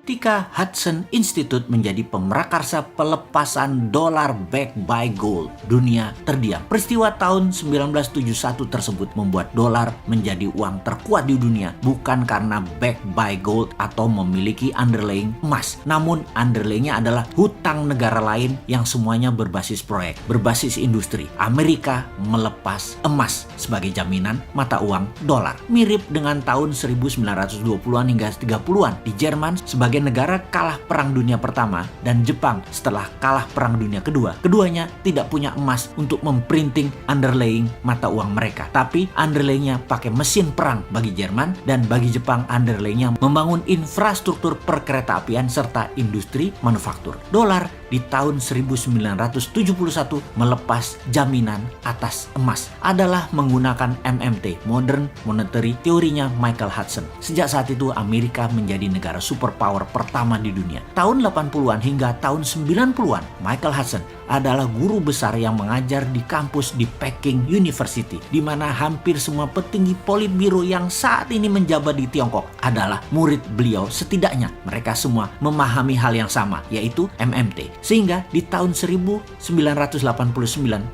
ketika Hudson Institute menjadi pemrakarsa pelepasan dolar backed by gold. Dunia terdiam. Peristiwa tahun 1971 tersebut membuat dolar menjadi uang terkuat di dunia, bukan karena backed by gold atau memiliki underlying emas. Namun underlyingnya adalah hutang negara lain yang semuanya berbasis proyek, berbasis industri. Amerika melepas emas sebagai jaminan mata uang dolar. Mirip dengan tahun 1920-an hingga 30-an di Jerman sebagai negara kalah Perang Dunia Pertama dan Jepang setelah kalah Perang Dunia Kedua. Keduanya tidak punya emas untuk memprinting underlying mata uang mereka. Tapi underlyingnya pakai mesin perang bagi Jerman, dan bagi Jepang underlyingnya membangun infrastruktur perkeretaapian serta industri manufaktur. Dolar di tahun 1971 melepas jaminan atas emas adalah menggunakan MMT, Modern Monetary teorinya Michael Hudson. Sejak saat itu Amerika menjadi negara superpower pertama di dunia. Tahun 80-an hingga tahun 90-an, Michael Hudson adalah guru besar yang mengajar di kampus di Peking University, di mana hampir semua petinggi politbiro yang saat ini menjabat di Tiongkok adalah murid beliau. Setidaknya mereka semua memahami hal yang sama, yaitu MMT. Sehingga di tahun 1989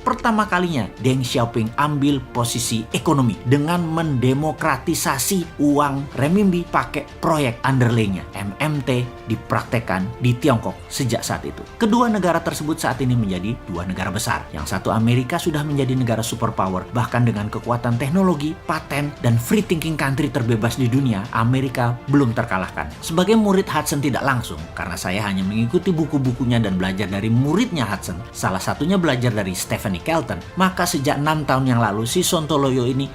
pertama kalinya Deng Xiaoping ambil posisi ekonomi dengan mendemokratisasi uang renminbi pakai proyek underlayingnya. MMT dipraktekkan di Tiongkok sejak saat itu. Kedua negara tersebut saat ini menjadi dua negara besar. Yang satu, Amerika, sudah menjadi negara superpower, bahkan dengan kekuatan teknologi, paten, dan free thinking country terbebas di dunia. Amerika belum terkalahkan. Sebagai murid Hudson tidak langsung, karena saya hanya mengikuti buku-bukunya dan belajar dari muridnya Hudson, salah satunya belajar dari Stephanie Kelton, maka sejak 6 tahun yang lalu si Sontoloyo ini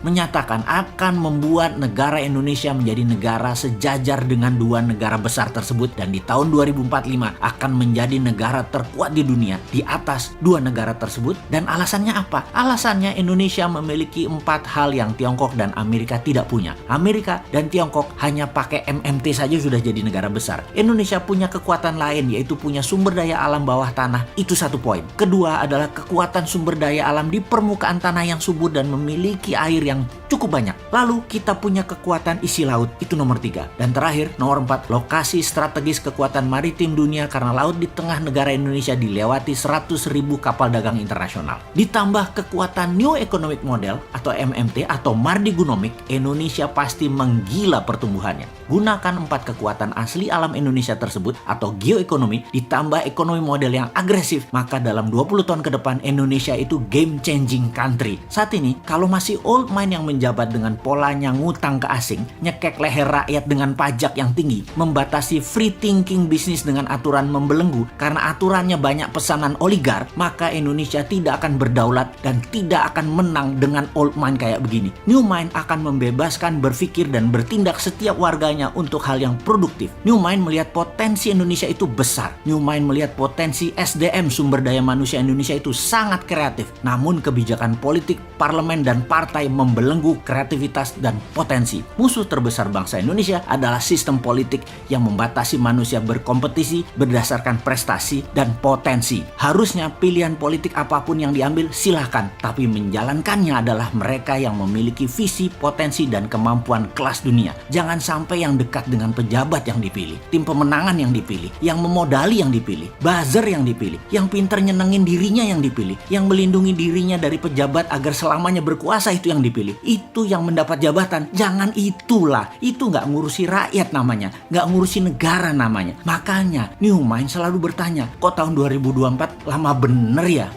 menyatakan akan membuat negara Indonesia menjadi negara sejajar dengan dua negara besar tersebut, dan di tahun 2045 akan menjadi negara terkuat di dunia di atas dua negara tersebut. Dan alasannya apa? Alasannya Indonesia memiliki 4 hal yang Tiongkok dan Amerika tidak punya. Amerika dan Tiongkok hanya pakai MMT saja sudah jadi negara besar. Indonesia punya kekuatan lain, yaitu punya sumber daya alam bawah tanah. Itu satu poin. Kedua adalah kekuatan sumber daya alam di permukaan tanah yang subur dan memiliki air yang cukup banyak. Lalu kita punya kekuatan isi laut. Itu nomor 3. Dan terakhir, nomor 4, lokasi strategis kekuatan maritim dunia, karena laut di tengah negara Indonesia dilewati 100.000 kapal dagang internasional. Ditambah kekuatan New Economic Model atau MMT atau Mardigonomic, Indonesia pasti menggila pertumbuhannya. Gunakan 4 kekuatan asli alam Indonesia tersebut atau geoekonomi ditambah ekonomi model yang agresif, maka dalam 20 tahun ke depan Indonesia itu game changing country. Saat ini kalau masih old mind yang menjabat dengan polanya ngutang ke asing, nyekek leher rakyat dengan pajak yang tinggi, membatasi free thinking bisnis dengan aturan membelenggu karena aturannya banyak pesanan oligar, maka Indonesia tidak akan berdaulat dan tidak akan menang dengan old mind kayak begini. New mind akan membebaskan berpikir dan bertindak setiap warganya untuk hal yang produktif. New mind melihat potensi Indonesia itu besar. New mind melihat potensi SDM, sumber daya manusia Indonesia itu sangat kreatif. Namun kebijakan politik, parlemen, dan partai membelenggu kreativitas dan potensi. Musuh terbesar bangsa Indonesia adalah sistem politik yang membatasi manusia berkompetisi berdasarkan prestasi dan potensi. Harusnya pilihan politik apapun yang diambil silahkan, tapi menjalankannya adalah mereka yang memiliki visi, potensi, dan kemampuan kelas dunia. Jangan sampai yang dekat dengan pejabat yang dipilih, tim pemenangan yang dipilih, yang memodali yang dipilih, buzzer yang dipilih, yang pinter nyenengin dirinya yang dipilih, yang melindungi dirinya dari pejabat agar selamanya berkuasa itu yang dipilih. Itu yang mendapat jabatan. Jangan itulah. Itu nggak ngurusi rakyat namanya, nggak ngurusi negara namanya. Makanya New Mind selalu bertanya, kok tahun 2024 lama bener ya?